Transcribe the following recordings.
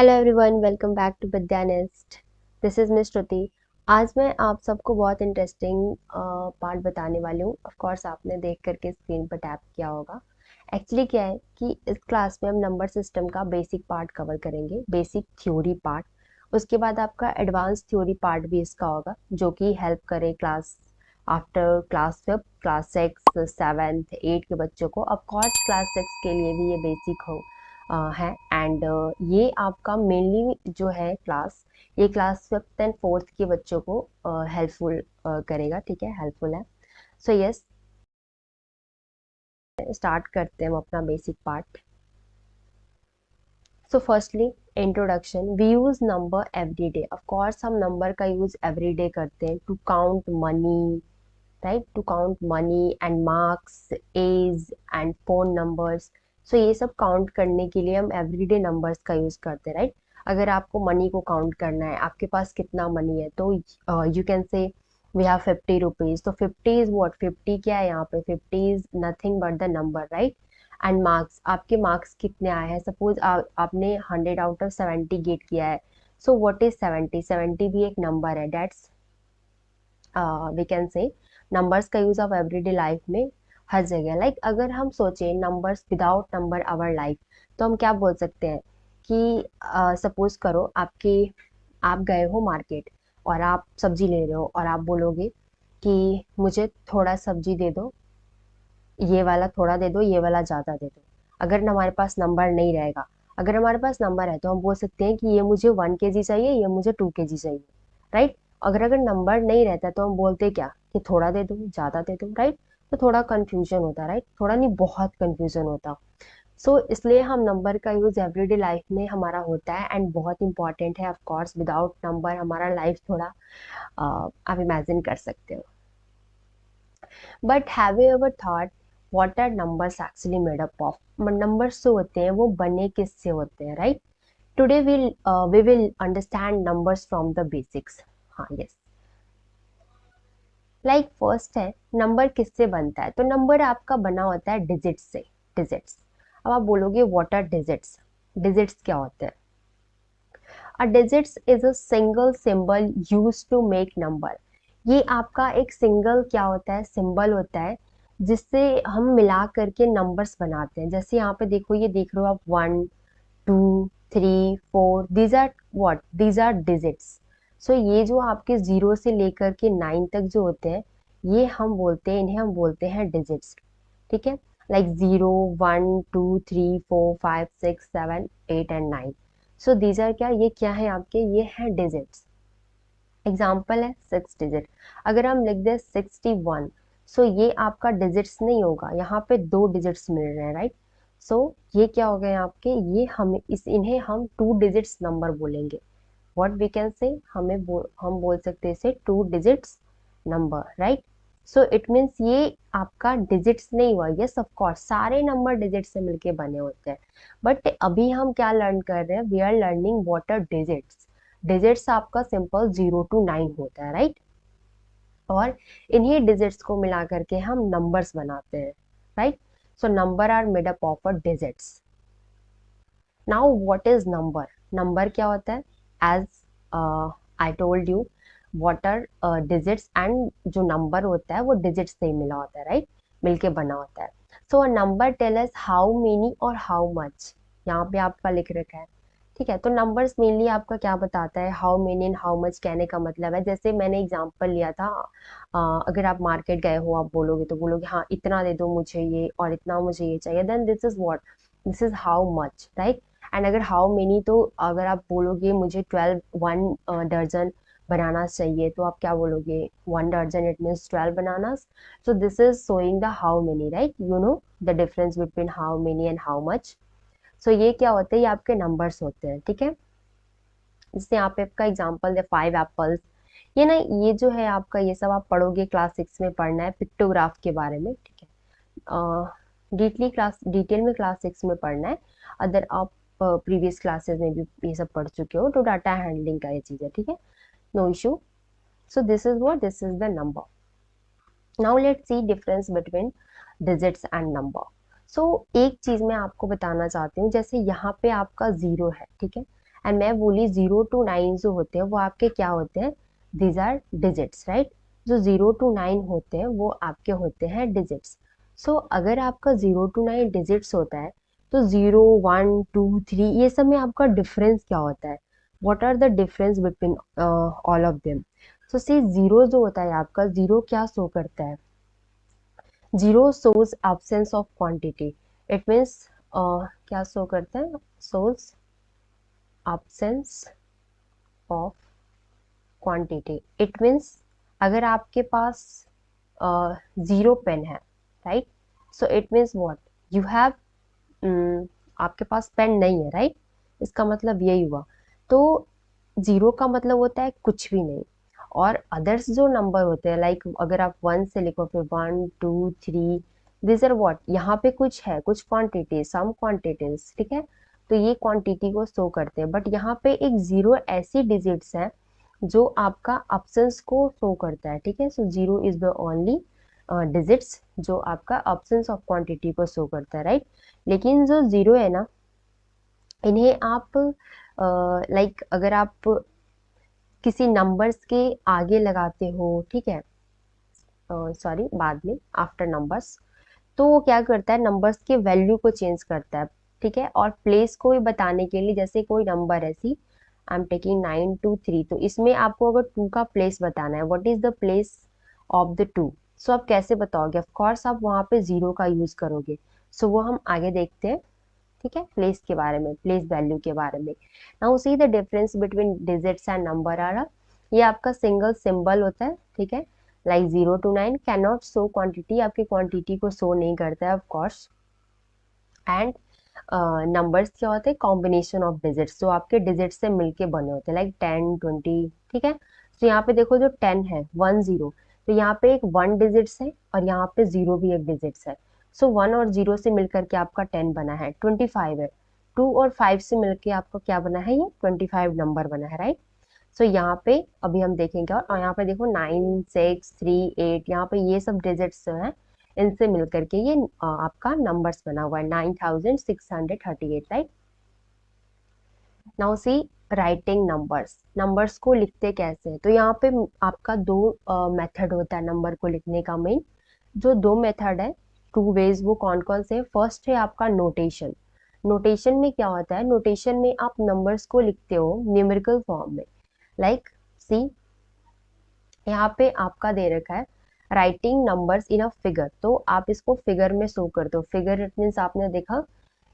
Hello everyone, welcome back to Vidya nest. This is Miss Shruti. आज मैं आप सबको बहुत इंटरेस्टिंग पार्ट बताने वाली हूँ। ऑफ कोर्स आपने देख करके स्क्रीन पर टैप किया होगा। एक्चुअली क्या है कि इस क्लास में हम नंबर सिस्टम का बेसिक पार्ट कवर करेंगे, बेसिक थ्योरी पार्ट। उसके बाद आपका एडवांस थ्योरी पार्ट भी इसका होगा, जो कि हेल्प करे क्लास आफ्टर क्लास 5, क्लास 6, 7, 8 के बच्चों को। ऑफ कोर्स क्लास 6 के लिए भी ये बेसिक हो है। एंड ये आपका मेनली जो है क्लास, ये क्लास 5th एंड 4th के बच्चों को हेल्पफुल करेगा। ठीक है, हेल्पफुल है। सो यस, स्टार्ट करते हैं हम अपना basic part. So firstly introduction. We use number every day. Of course हम नंबर का यूज एवरी डे करते हैं to count money, right, to count money and marks, age and phone numbers. So ये सब काउंट करने के लिए हम एवरीडे नंबर्स का यूज करते हैं, राइट। अगर आपको मनी को काउंट करना है, आपके पास कितना मनी है, तो you can say we have 50 rupees. तो 50 इज व्हाट, 50 क्या है यहाँ पे, 50 is nothing but the number, right. And marks, आपके मार्क्स कितने आए हैं। सपोज आपने 100 आउट ऑफ 70 गेट किया है। सो व्हाट इज 70, 70 भी एक नंबर है। That's we can say numbers का यूज ऑफ एवरीडे लाइफ में हर जगह। लाइक अगर हम सोचें numbers without number our life, तो हम क्या बोल सकते हैं कि सपोज करो आप गए हो मार्केट और आप सब्जी ले रहे हो, और आप बोलोगे कि मुझे थोड़ा सब्जी दे दो, ये वाला थोड़ा दे दो, ये वाला ज़्यादा दे दो। अगर हमारे पास नंबर नहीं रहेगा, अगर हमारे पास नंबर है तो हम बोल सकते हैं कि ये मुझे 1 kg चाहिए, ये मुझे 2 kg चाहिए, राइट। अगर अगर नंबर नहीं रहता तो हम बोलते क्या कि थोड़ा दे दो, ज़्यादा दे दो, राइट। तो थोड़ा कंफ्यूजन होता, राइट, थोड़ा नहीं बहुत कंफ्यूजन होता। सो इसलिए हम नंबर का यूज एवरीडे लाइफ में हमारा होता है एंड बहुत इंपॉर्टेंट है। ऑफ कोर्स विदाउट नंबर हमारा लाइफ थोड़ा आप इमेजिन कर सकते हो। But have you ever thought what are numbers actually made up of. Numbers जो होते हैं वो बने किससे होते हैं, right. Today we will understand numbers from the basics. हाँ, यस। लाइक फर्स्ट है, नंबर किससे बनता है। तो नंबर आपका बना होता है डिजिट्स से। डिजिट्स, अब आप बोलोगे व्हाट आर डिजिट्स। डिजिट्स क्या होते हैं। A digits is a single symbol use to make number. ये आपका एक सिंगल क्या होता है, सिंबल होता है, जिससे हम मिला करके नंबर्स बनाते हैं। जैसे यहाँ पे देखो, ये देख रहे हो आप, 1, 2, 3, 4, these are what, these are digits. So ये जो आपके 0 से लेकर के 9 तक जो होते हैं, ये हम बोलते हैं, इन्हें हम बोलते हैं डिजिट्स। ठीक है, like 0, 1, 2, 3, 4, 5, 6, 7, 8 and 9। So these are क्या, ये क्या है आपके, ये है डिजिट्स। एग्जाम्पल है 6 डिजिट। अगर हम लिख दे 61, सो ये आपका डिजिट्स नहीं होगा, यहाँ पे 2 डिजिट्स मिल रहे हैं, राइट। सो ये क्या हो गए आपके, ये हम इन्हें हम 2 डिजिट्स नंबर बोलेंगे। व्हाट वी कैन से, हम बोल सकते हैं इसे 2 digits number, right. So it means ये आपका डिजिट्स नहीं हुआ। यस ऑफ कोर्स सारे नंबर डिजिट से मिलके बने होते हैं, बट अभी हम क्या लर्न कर रहे हैं, we are learning what are digits. Digits आपका सिंपल 0 to 9 होता है, राइट। और इन्हीं डिजिट्स को मिला करके हम नंबर्स बनाते हैं, right. So number are made up of digits. Now what is number. Number क्या होता है, as I told you, what are digits. And जो नंबर होता है वो डिजिट्स से ही मिला होता है, राइट, मिलके बना होता है। So a number tell us how many और हाउ मच। यहाँ पे आपका लिख रखा है, ठीक है। तो नंबर्स मेनली आपका क्या बताता है, how many and how much कहने का मतलब है, जैसे मैंने एग्जांपल लिया था, अगर आप मार्केट गए हो, आप बोलोगे तो बोलोगे हाँ इतना दे दो मुझे ये, और इतना मुझे ये चाहिए, then this is what, this is how much, right. And अगर हाउ मेनी, तो अगर आप बोलोगे मुझे 1 दर्जन बनाना चाहिए, तो आप क्या बोलोगे, 1 दर्जन, it means 12 bananas. So this is showing the how many, right. You know the difference between how many and how much. So ये क्या होते हैं, ये आपके नंबर्स होते हैं, ठीक है। जैसे यहाँ पे आपका एग्जाम्पल है 5 एप्पल्स। ये ना, ये जो है आपका, ये सब आप पढ़ोगे, क्लास 6 में पढ़ना है पिक्टोग्राफ के बारे में, ठीक है। डिटेल में क्लास 6 में पढ़ना है। अदर आप प्रीवियस क्लासेस में भी ये सब पढ़ चुके हो, तो डाटा हैंडलिंग का ये चीज़ है, ठीक है, no issue. So this is what, this is the number. Now let's see difference between digits and number. So एक चीज मैं आपको बताना चाहती हूँ, जैसे यहाँ पे आपका 0 है, ठीक है, एंड मैं बोली 0 to 9 जो होते हैं वो आपके क्या होते हैं, दीज आर डिजिट्स, राइट। जो 0 to 9 होते हैं वो आपके होते हैं डिजिट्स। सो अगर आपका 0 to 9 डिजिट्स होता है तो 0 1 2 3 ये सब में आपका डिफरेंस क्या होता है, what are the difference between all of them. So see zero जो होता है आपका, जीरो क्या शो करता है, zero shows absence of quantity, it means क्या शो करता है, shows absence of quantity, it means अगर आपके पास जीरो पेन है, right, so it means what, you have, आपके पास पेन नहीं है, राइट, इसका मतलब यही हुआ। तो जीरो का मतलब होता है कुछ भी नहीं। और अदर्स जो नंबर होते हैं, लाइक अगर आप वन से लिखो फिर 1 2 3, दिस आर व्हाट, यहाँ पे कुछ है, कुछ क्वांटिटी, सम क्वांटिटीज, ठीक है, तो ये क्वांटिटी को शो करते हैं। बट यहाँ पे एक जीरो ऐसी डिजिट्स है जो आपका अब्सेंस को शो करता है, ठीक है। So zero is the only digits जो आपका अब्सेंस ऑफ क्वांटिटी को शो करता है, राइट। लेकिन जो जीरो है ना, इन्हें आप लाइक अगर आप किसी नंबर्स के आगे लगाते हो, ठीक है, सॉरी बाद में आफ्टर नंबर्स, तो वो क्या करता है, नंबर्स के वैल्यू को चेंज करता है, ठीक है। और प्लेस को भी बताने के लिए, जैसे कोई नंबर है, सी आई एम टेकिंग 9 2 3, तो इसमें आपको अगर टू का प्लेस बताना है, what is the place of the two, so आप कैसे बताओगे, ऑफ कोर्स आप वहां पे जीरो का यूज करोगे। सो वो हम आगे देखते हैं, ठीक है, प्लेस के बारे में, प्लेस वैल्यू के बारे में। Now see the difference between digits and number are, ये आपका सिंगल सिंबल होता है, ठीक है, like 0 to 9 can not show quantity, आपकी क्वांटिटी को शो नहीं करता है ऑफ कोर्स। एंड नंबर्स क्या होते हैं, कॉम्बिनेशन ऑफ डिजिट्स जो आपके डिजिट से मिलके बने होते हैं, लाइक 10 20, ठीक है। तो यहाँ पे देखो जो 10 है 10, तो यहाँ पे एक वन डिजिट्स है और यहाँ पे जीरो भी एक डिजिट्स है। सो वन और जीरो से मिलकर के आपका 10 बना है, 25 है, टू और फाइव से मिलके आपका क्या बना है, ये 25 नंबर बना है, राइट। सो यहाँ पे अभी हम देखेंगे, और यहाँ पे देखो 9 6 3 8, यहाँ पे ये सब डिजिट्स जो है इनसे मिलकर के ये आपका नंबर्स बना हुआ है 9638, right. Now see writing numbers, numbers को लिखते कैसे हैं, तो यहाँ पे आपका दो मेथड होता है नंबर को लिखने का। मेन जो दो मेथड है, टू वेज, वो कौन कौन से हैं, फर्स्ट है आपका नोटेशन। नोटेशन में क्या होता है, नोटेशन में आप नंबर्स को लिखते हो न्यूमेरिकल फॉर्म में, लाइक सी यहाँ पे आपका दे रखा है writing numbers in a figure, तो आप इसको फिगर में शो करते हो। फिगर इट मीन्स आपने देखा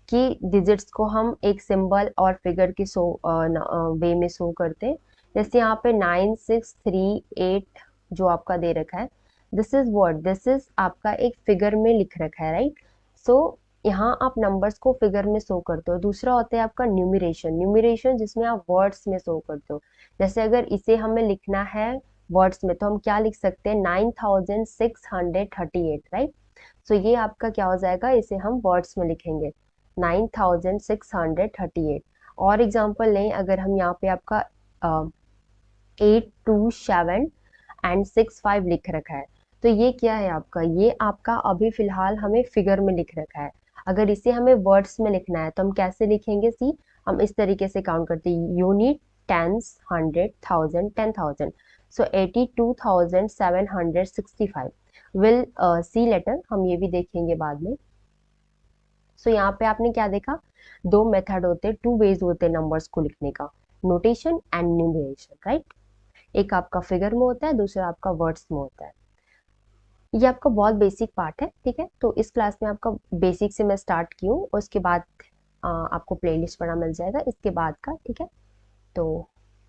कि डिजिट्स को हम एक सिंबल और फिगर की शो वे में शो करते हैं। जैसे यहाँ पे 9638 जो आपका दे रखा है, this is what, this is आपका एक फिगर में लिख रखा है, राइट। सो यहाँ आप नंबर्स को फिगर में शो करते हो। दूसरा होता है आपका न्यूमरेशन, न्यूमरेशन जिसमें आप वर्ड्स में शो करते हो। जैसे अगर इसे हमें लिखना है वर्ड्स में तो हम क्या लिख सकते हैं, 9638, राइट। सो ये आपका क्या हो जाएगा, इसे हम वर्ड्स में लिखेंगे 9638। और एग्जांपल लें, अगर हम यहाँ पे आपका 8 2 7 एंड 6 5 लिख रखा है, तो ये क्या है आपका, ये आपका अभी फिलहाल हमें फिगर में लिख रखा है। अगर इसे हमें वर्ड्स में लिखना है तो हम कैसे लिखेंगे, सी हम इस तरीके से काउंट करते हैं, unit, tens, 100 1000 10,000। So 82,765 will see later, हम ये भी देखेंगे बाद में। सो यहाँ पे आपने क्या देखा, दो मेथड होते हैं, टू वेज होते हैं नंबर्स को लिखने का, नोटेशन एंड न्यूमरेशन, राइट। एक आपका फिगर में होता है, दूसरा आपका वर्ड्स में होता है। ये आपका बहुत बेसिक पार्ट है, ठीक है। तो इस क्लास में आपका बेसिक से मैं स्टार्ट की हूँ, उसके बाद आपको प्लेलिस्ट बना मिल जाएगा इसके बाद का, ठीक है। तो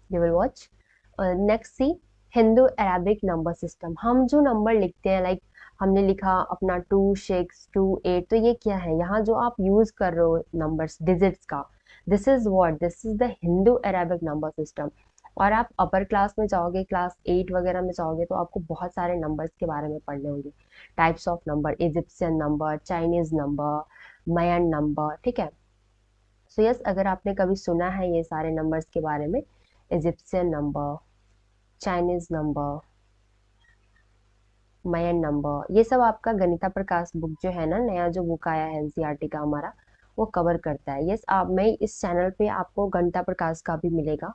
you will watch next see Hindu Arabic number system. हम जो नंबर लिखते हैं, लाइक हमने लिखा अपना 2 6 2 8, तो ये क्या है, यहाँ जो आप यूज कर रहे हो नंबर्स डिजिट्स का, this is what, this is the Hindu Arabic number system. और आप अपर क्लास में जाओगे, क्लास 8 वगैरह में जाओगे, तो आपको बहुत सारे नंबर्स के बारे में पढ़ने होंगे, types of number, Egyptian number, Chinese number, Mayan number, ठीक है। सो यस, अगर आपने कभी सुना है ये सारे नंबर्स के बारे में, Egyptian number, Chinese number, Mayan number, ये सब आपका गणिता प्रकाश बुक जो है ना, नया जो बुक आया है एनसीईआरटी का हमारा, वो कवर करता है। यस, आप मैं इस चैनल पे आपको गणिता प्रकाश का भी मिलेगा।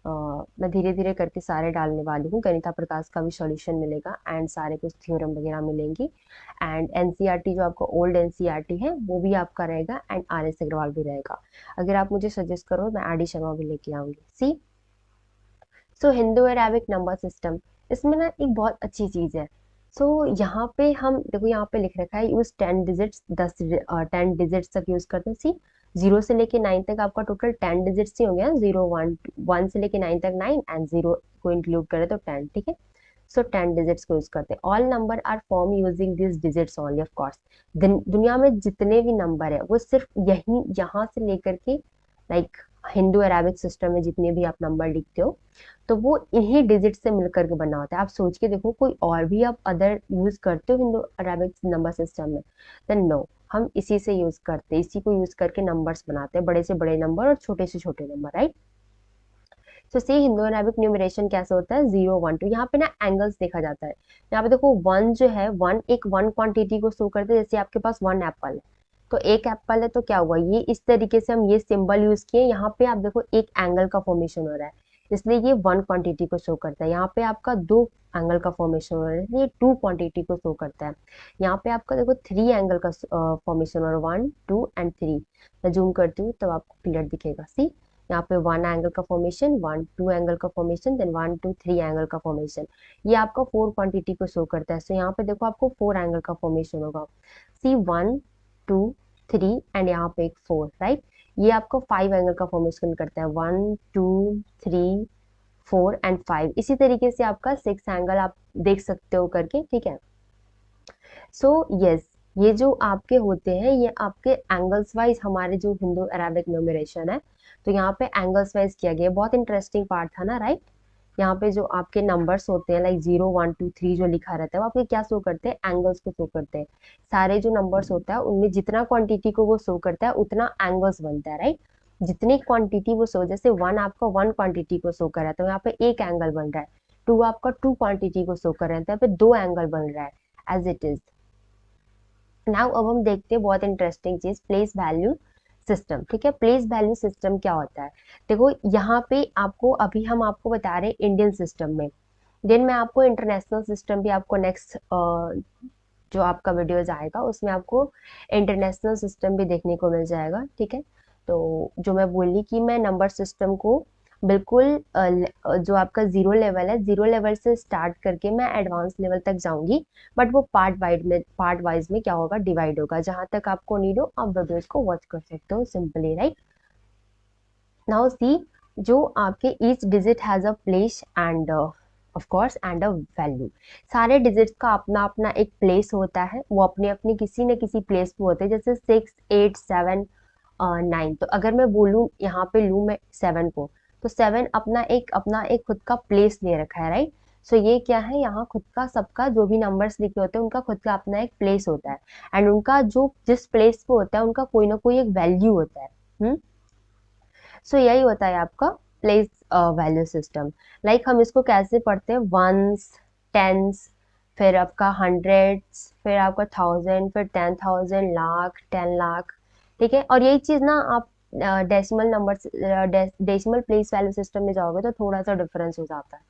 मैं धीरे धीरे करके सारे डालने वाली हूँ। गणिता प्रकाश का भी सॉल्यूशन मिलेगा एंड सारे कुछ थ्योरम वगैरह मिलेंगी। एंड एनसीईआरटी जो आपका ओल्ड एनसीईआरटी है वो भी आपका रहेगा एंड आर एस अग्रवाल भी रहेगा। अगर आप मुझे सजेस्ट करो मैं आर डी शर्मा भी लेके आऊंगी। सी, सो हिंदू अरेबिक नंबर सिस्टम, इसमें ना एक बहुत अच्छी चीज है। सो यहाँ पे हम देखो, यहाँ पे लिख रखा है यूज 10 डिजिट्स, 10 डिजिट्स तक यूज करते हैं। सी, 0 से लेके 9 तक आपका टोटल 10 डिजिट्स ही होंगे ना, 0 1 1 से लेके 9 तक 9 एंड 0 को इंक्लूड करें तो 10, ठीक है। सो 10 डिजिट्स को यूज करते हैं। All number are form using this digits only, of course. दुनिया में जितने भी नंबर है वो सिर्फ यही यहाँ से लेकर के लाइक हिंदू अरेबिक सिस्टम में जितने भी आप नंबर लिखते हो तो वो इन्हीं डिजिट से मिलकर के बना होता है। आप सोच के देखो कोई और भी आप अदर यूज करते हो हिंदू अरेबिक नंबर सिस्टम में? देन नो, हम इसी से यूज करते हैं, इसी को यूज करके नंबर्स बनाते हैं, बड़े से बड़े नंबर और छोटे से छोटे नंबर, राइट। तो सी, हिंदू अरेबिक न्यूमरेशन कैसे होता है, 0 1 2। यहाँ पे ना एंगल्स देखा जाता है। यहाँ पे देखो वन जो है, वन एक वन क्वांटिटी को शो करते हैं। जैसे आपके पास 1 एप्पल है तो एक एप्पल है तो क्या हुआ, ये इस तरीके से हम ये सिंबल यूज किए। यहाँ पे आप देखो एक एंगल का फॉर्मेशन हो रहा है, इसलिए ये वन क्वांटिटी को शो करता है। यहाँ पे आपका दो एंगल का फॉर्मेशन हो रहा है, इसलिए टू क्वांटिटी को शो करता है। यहाँ पे आपका देखो 3 एंगल का फॉर्मेशन हो रहा है, 1 2 एंड 3। मैं जूम करती हूँ तब आपको क्लियर दिखेगा। सी, यहाँ पे 1 एंगल का फॉर्मेशन, 1 2 एंगल का फॉर्मेशन, देन 1 2 3 एंगल का फॉर्मेशन। ये आपका 4 क्वांटिटी को शो करता है। सो यहाँ पे देखो आपको 4 एंगल का फॉर्मेशन होगा। सी, 1 2 3 एंड यहाँ पे एक 4, राइट। ये आपको 5 एंगल का फॉर्मेशन करता है, 1 2 3 4 एंड 5। इसी तरीके से आपका 6 एंगल आप देख सकते हो करके, ठीक है। सो यस, ये जो आपके होते हैं ये आपके एंगल्स वाइज हमारे जो हिंदू अरेबिक न्यूमरेशन है तो यहाँ पे एंगल्स वाइज किया गया। बहुत इंटरेस्टिंग पार्ट था ना, राइट। यहाँ पे जो आपके नंबर्स होते हैं लाइक 0 1 2 3 जो लिखा रहता है वो आपके क्या शो करते हैं, एंगल्स को शो करते हैं। सारे जो नंबर्स होता है उनमें जितना क्वांटिटी को वो शो करता है उतना एंगल्स बनता है, राइट। जितनी क्वांटिटी वो शो, जैसे वन आपका वन क्वांटिटी को शो कर रहा है तो यहाँ पे एक एंगल बन रहा है। टू आपका टू क्वांटिटी को शो कर रहा है तो यहाँ पे दो एंगल बन रहा है, एज इट इज। नाउ अब हम देखते हैं बहुत इंटरेस्टिंग चीज, प्लेस वैल्यू सिस्टम, ठीक है। प्लेस वैल्यू सिस्टम क्या होता है, देखो यहाँ पे आपको अभी हम आपको बता रहे हैं इंडियन सिस्टम में। देन मैं आपको इंटरनेशनल सिस्टम भी आपको नेक्स्ट जो आपका वीडियोज आएगा उसमें आपको इंटरनेशनल सिस्टम भी देखने को मिल जाएगा, ठीक है। तो जो मैं बोली कि मैं नंबर सिस्टम को बिल्कुल जो आपका जीरो लेवल है, जीरो लेवल से स्टार्ट करके मैं एडवांस लेवल तक जाऊंगी। बट वो पार्ट वाइज में क्या होगा, डिवाइड होगा। जहां तक आपको नीड हो आप वीडियोस को वॉच कर सकते हो सिंपली, राइट। नाउ सी, जो आपके each digit has a place end of course and a value. सारे डिजिट्स का अपना अपना एक प्लेस होता है, वो अपने अपने किसी न किसी प्लेस पे होते हैं। जैसे 6 8 7 9, तो अगर मैं बोलूँ यहाँ पे लूँ मैं 7 को, तो 7 अपना एक खुद का प्लेस ले रखा है, राइट। सो ये क्या है, यहाँ खुद का सबका जो भी नंबर्स लिखे होते हैं उनका खुद का अपना एक प्लेस होता है एंड उनका जो जिस प्लेस पे होता है उनका कोई ना कोई एक वैल्यू होता है। सो यही होता है आपका प्लेस वैल्यू सिस्टम। लाइक हम इसको कैसे पढ़ते हैं, वंस, टेंस, फिर आपका हंड्रेड्स, फिर आपका 1000, फिर 10,000, लाख, 10 लाख, ठीक है। और यही चीज ना आप decimal number decimal place value system में जाओगे तो थोड़ा सा डिफरेंस हो जाता है।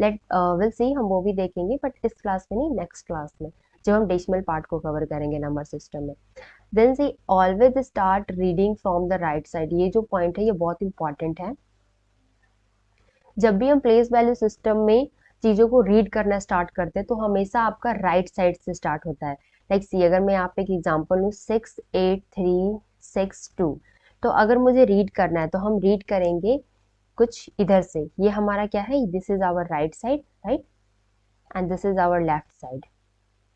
लेट विल सी, हम वो भी देखेंगे बट इस क्लास में नहीं, नेक्स्ट क्लास में जब हम डेसिमल पार्ट को कवर करेंगे नंबर सिस्टम में। Then see, always start reading from the right side. ये जो पॉइंट है ये बहुत इंपॉर्टेंट है। जब भी हम प्लेस वैल्यू सिस्टम में चीजों को रीड करना स्टार्ट करते हैं तो हमेशा आपका राइट साइड से स्टार्ट होता है। लाइक सी, अगर मैं यहाँ पे एक एग्जांपल लूँ 6 8 3 6 2, तो अगर मुझे रीड करना है तो हम रीड करेंगे कुछ इधर से। ये हमारा क्या है, this is our right side, right, and this is our left side.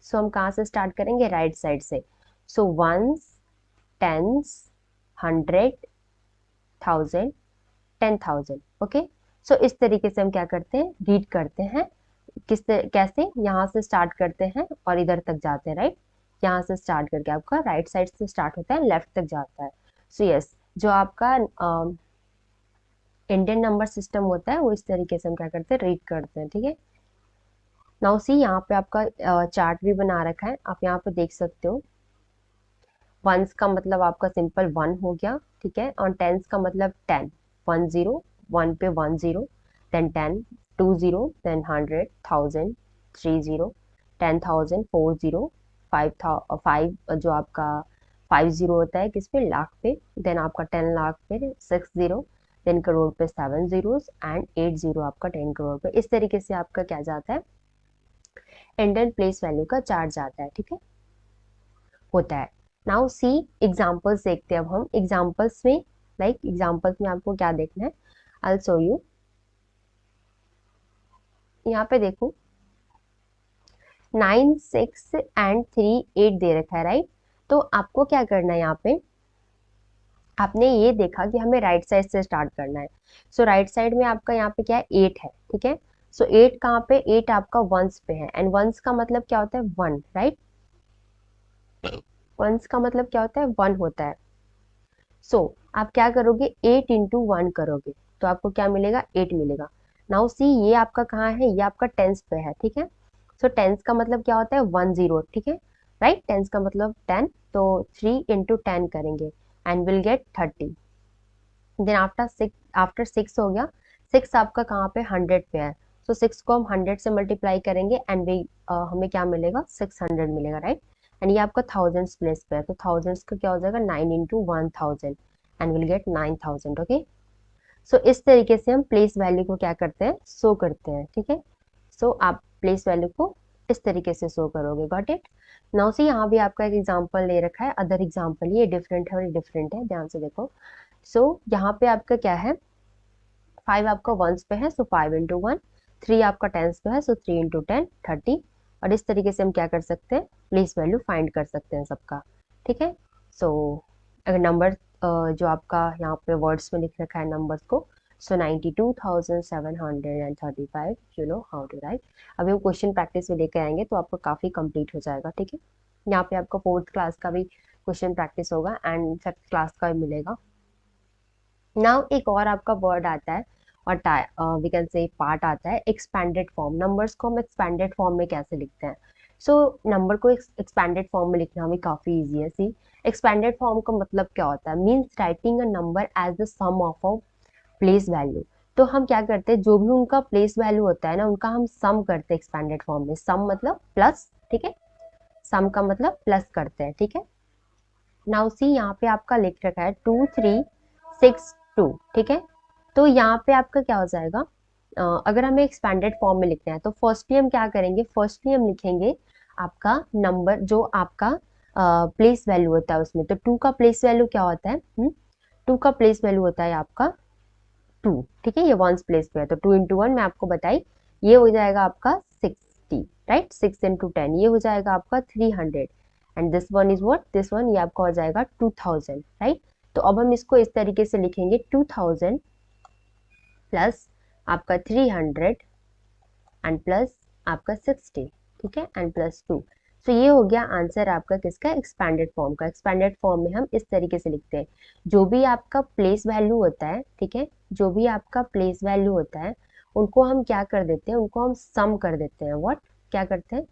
So हम कहाँ से स्टार्ट करेंगे, राइट साइड से। So ones, tens, hundred, 1000, 10,000, okay. So इस तरीके से हम क्या करते हैं, रीड करते हैं। कैसे, यहाँ से स्टार्ट करते हैं और इधर तक जाते हैं, राइट। यहाँ से स्टार्ट करके आपका राइट साइड से स्टार्ट होता है, लेफ्ट तक जाता है। सो यस, जो आपका इंडियन नंबर सिस्टम होता है वो इस तरीके से हम क्या करते हैं, रीड करते हैं, ठीक है। नाउ सी, यहाँ पे आपका चार्ट भी बना रखा है, आप यहाँ पे देख सकते हो। वंस का मतलब आपका सिंपल 1 हो गया, ठीक है, और टेंस का मतलब 10, 10, 1 पे 10, देन 10, 20, देन 100, 1000, 30, 10,000, 40, 5 जो आपका 50 होता है किस पे, लाख पे, देन आपका 10 लाख पे 60, देन करोड़ पे 7 zeros एंड 8 आपका 10 करोड़ पे। इस तरीके से आपका क्या जाता है, एंड एंड प्लेस वैल्यू का चार्ट जाता है, ठीक है, होता है। नाउ सी एग्जांपल्स देखते हैं अब हम एग्जांपल्स में, एग्जांपल्स में आपको क्या देखना है, आई विल शो यू। यहाँ पे देखो 9, 6 एंड 3, 8 दे रखा है, राइट। तो आपको क्या करना है, यहाँ पे आपने ये देखा कि हमें राइट साइड से स्टार्ट करना है। सो राइट साइड में आपका यहाँ पे क्या है, 8 है, ठीक है। सो 8 कहाँ पे, 8 आपका वंस पे है, एंड वंस का मतलब क्या होता है, 1, राइट। वंस का मतलब क्या होता है, 1 होता है। सो आप क्या करोगे, 8 इंटू 1 करोगे तो आपको क्या मिलेगा, 8 मिलेगा। नाउ सी ये आपका कहाँ है, ये आपका टेंस पे है, ठीक है। सो टेंस का मतलब क्या होता है, 10, ठीक है, राइट। टेंस का मतलब 10, तो 3 इंटू 10 करेंगे and will get 30। Then after 6 हो गया, 6 आपका कहाँ पे, 100 पे है। सो 6 को हम 100 से मल्टीप्लाई करेंगे एंड हमें क्या मिलेगा, 600 मिलेगा, राइट। एंड ये आपका थाउजेंड्स प्लेस पे है, तो थाउजेंड्स का क्या हो जाएगा, 9 into 1000 and will get 9000, okay. So इस तरीके से हम प्लेस वैल्यू को क्या करते हैं, शो करते हैं, ठीक है। सो आप प्लेस वैल्यू को इस तरीके से शो करोगे, गॉट इट। नाउ से यहाँ भी आपका एक एग्जांपल ले रखा है, अदर एग्जांपल, ये डिफरेंट है और डिफरेंट है, ध्यान से देखो। सो यहाँ पे आपका क्या है, 5 आपका वंस पे है, सो 5 इंटू 1, 3 आपका टेंस पे है, सो 3 इंटू 10, 30। और इस तरीके से हम क्या कर सकते हैं, प्लेस वैल्यू फाइंड कर सकते हैं सबका, ठीक है। सो अगर नंबर जो आपका यहाँ पे वर्ड्स में लिख रखा है नंबर्स को, so 92,735, you know how to write. अभी हम क्वेश्चन प्रैक्टिस में लेके आएंगे तो आपको काफ़ी कंप्लीट हो जाएगा, ठीक है। यहाँ पे आपका 4th क्लास का भी क्वेश्चन प्रैक्टिस होगा एंड 5th क्लास का भी मिलेगा। नाउ एक और आपका वर्ड आता है और वी कैन से पार्ट आता है, एक्सपैंडेड फॉर्म। नंबर्स को हम एक्सपैंडेड फॉर्म में कैसे लिखते हैं, सो नंबर को एक्सपैंडेड फॉर्म में लिखना भी काफ़ी ईजी है। सी एक्सपैंडेड फॉर्म का मतलब क्या होता है, means writing a number as the sum of a place value. तो हम क्या करते हैं, जो भी उनका प्लेस वैल्यू होता है ना, उनका हम सम करते हैं एक्सपैंडेड फॉर्म में। सम मतलब प्लस, ठीक है, सम का मतलब प्लस करते हैं, ठीक है। नाउ सी यहाँ पे आपका लिख रखा है 2362, ठीक है। तो यहाँ पे आपका क्या हो जाएगा, अगर हमें एक्सपैंडेड फॉर्म में लिखना है तो फर्स्टली हम क्या करेंगे, फर्स्टली हम लिखेंगे आपका नंबर जो आपका प्लेस वैल्यू होता है उसमें। तो 2 का प्लेस वैल्यू क्या होता है, 2 का प्लेस वैल्यू होता है आपका 2, ठीक है, ये वंस प्लेस पे है, तो 2 इंटू 1 मैं आपको बताई, ये हो जाएगा आपका 60, राइट। 6 इंटू 10 ये हो जाएगा आपका 300 and this one is what, this one ये आपका हो जाएगा 2000, राइट। तो अब हम इसको इस तरीके से लिखेंगे, 2000 प्लस आपका 300 एंड प्लस आपका 60, ठीक है, एंड प्लस 2। तो ये हो गया आंसर आपका किसका, एक्सपैंडेड फॉर्म का। एक्सपैंडेड फॉर्म में हम इस तरीके से लिखते हैं, जो भी आपका प्लेस वैल्यू होता है, ठीक है, जो भी आपका प्लेस वैल्यू होता है उनको हम क्या कर देते हैं, उनको हम सम कर देते हैं। व्हाट, क्या करते हैं,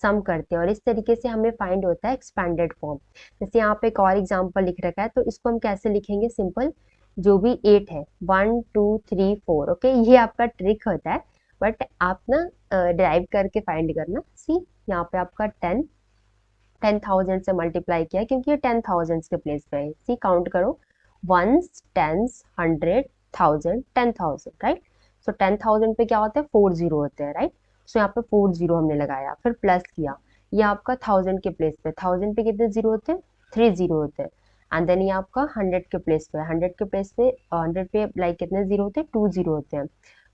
सम करते हैं, और इस तरीके से हमें फाइंड होता है एक्सपैंडेड फॉर्म। जैसे यहाँ पे एक और एग्जांपल लिख रखा है, तो इसको हम कैसे लिखेंगे, सिंपल, जो भी 8 है, 1 2 3 4, ओके, ये आपका ट्रिक होता है, बट आप ना ड्राइव करके फाइंड करना। सी यहाँ पे आपका 10,000 से मल्टीप्लाई किया है, क्योंकि ये 10,000 के प्लेस पे है। सी काउंट करो, वंस, टेंस, 100, 1000, 10,000, राइट। सो 10,000 पे क्या होता है, 40 होते हैं, राइट। सो यहाँ पे 40 हमने लगाया, फिर प्लस किया, ये आपका 1000 के प्लेस पे, 1000 पे कितने जीरो होते हैं, 3 जीरो होते हैं। एंड देन ये आपका 100 के प्लेस पे, 100 के प्लेस पे, 100 पे कितने जीरो होते हैं, 2 जीरो होते हैं।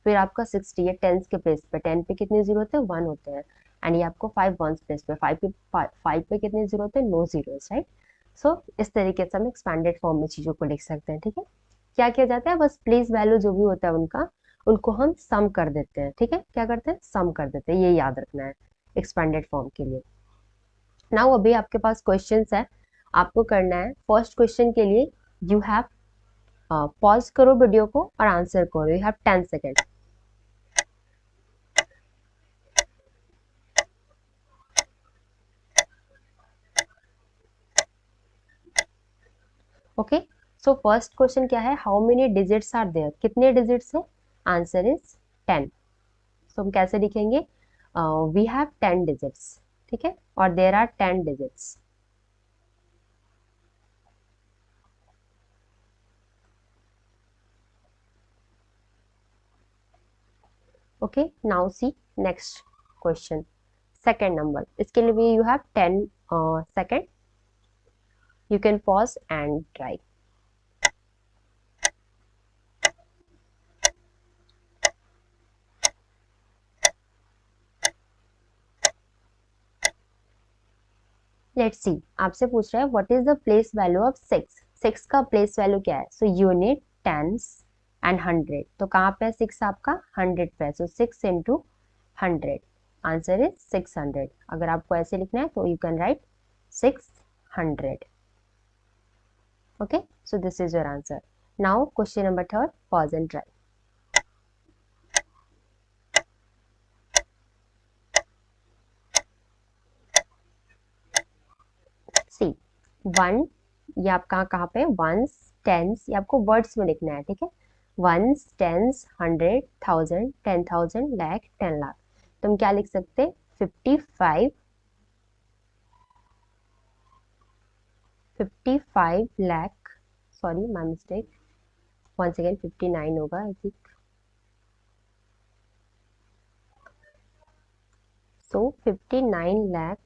फिर आपका 60 है, टेंस के प्लेस पे, 10 पे कितने जीरो होते हैं, 1 होते हैं। एंड ये आपको 5 वंस प्लेस पे, 5 पे कितने जीरो होते हैं, नो जीरो, राइट। सो इस तरीके से हम एक्सपैंडेड फॉर्म में चीजों को लिख सकते हैं, ठीक है। क्या किया जाता है, बस प्लेस वैल्यू जो भी होता है उनका, उनको हम सम कर देते हैं, ठीक है, क्या करते हैं, सम कर देते हैं, ये याद रखना है एक्सपैंडेड फॉर्म के लिए। नाउ अभी आपके पास क्वेश्चंस है, आपको करना है फर्स्ट क्वेश्चन के लिए, यू हैव पॉज करो वीडियो को और आंसर करो, you have 10 second. Okay, so first question क्या है, how many digits are there, कितने डिजिट्स है, आंसर इज 10। सो हम कैसे लिखेंगे, वी हैव 10 डिजिट्स, ठीक है, और there are 10 digits. Okay, now see next question, second number, इसके लिए भी you have 10 second, you can pause and try. Let's see, आपसे पूछ रहा है what is the place value of six, six का प्लेस वैल्यू क्या है, so unit, tens and hundred, तो कहाँ पे है सिक्स आपका, हंड्रेड पे है, so six into hundred, answer is 600। अगर आपको ऐसे लिखना है तो you can write 600। Okay, so this is your answer. Now question number third, pause and try. See one, ये आप कहाँ पे, वंस, टेंस, ये आपको वर्ड्स में लिखना है, ठीक है, ones, tens, hundred, thousand, 10,000, lakh, 10 lakh, तो हम क्या लिख सकते हैं, 55, 55 lakh, sorry my mistake, one second, 59 होगा I think, so 59 lakh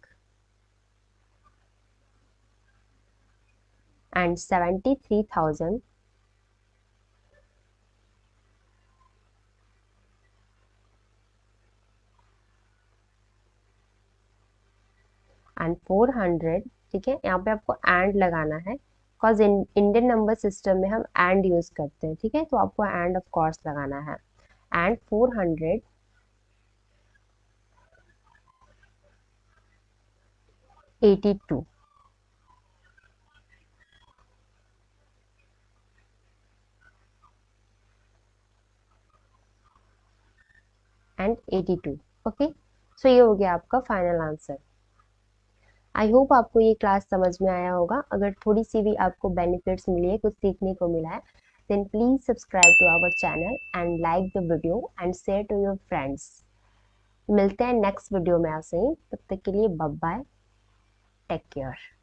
and 73,000 and 400, ठीक है, यहाँ पे आपको एंड लगाना है, बिकॉज इंडियन नंबर सिस्टम में हम एंड यूज करते हैं, ठीक है, तो आपको एंड ऑफ कोर्स लगाना है, एंड 482 एंड 82। ओके, सो ये हो गया आपका फाइनल आंसर। आई होप आपको ये क्लास समझ में आया होगा, अगर थोड़ी सी भी आपको बेनिफिट्स मिली है, कुछ सीखने को मिला है, then please subscribe to our channel and like the video and share to your friends. मिलते हैं नेक्स्ट वीडियो में आपसे, तब तक के लिए बाय बाय, टेक केयर।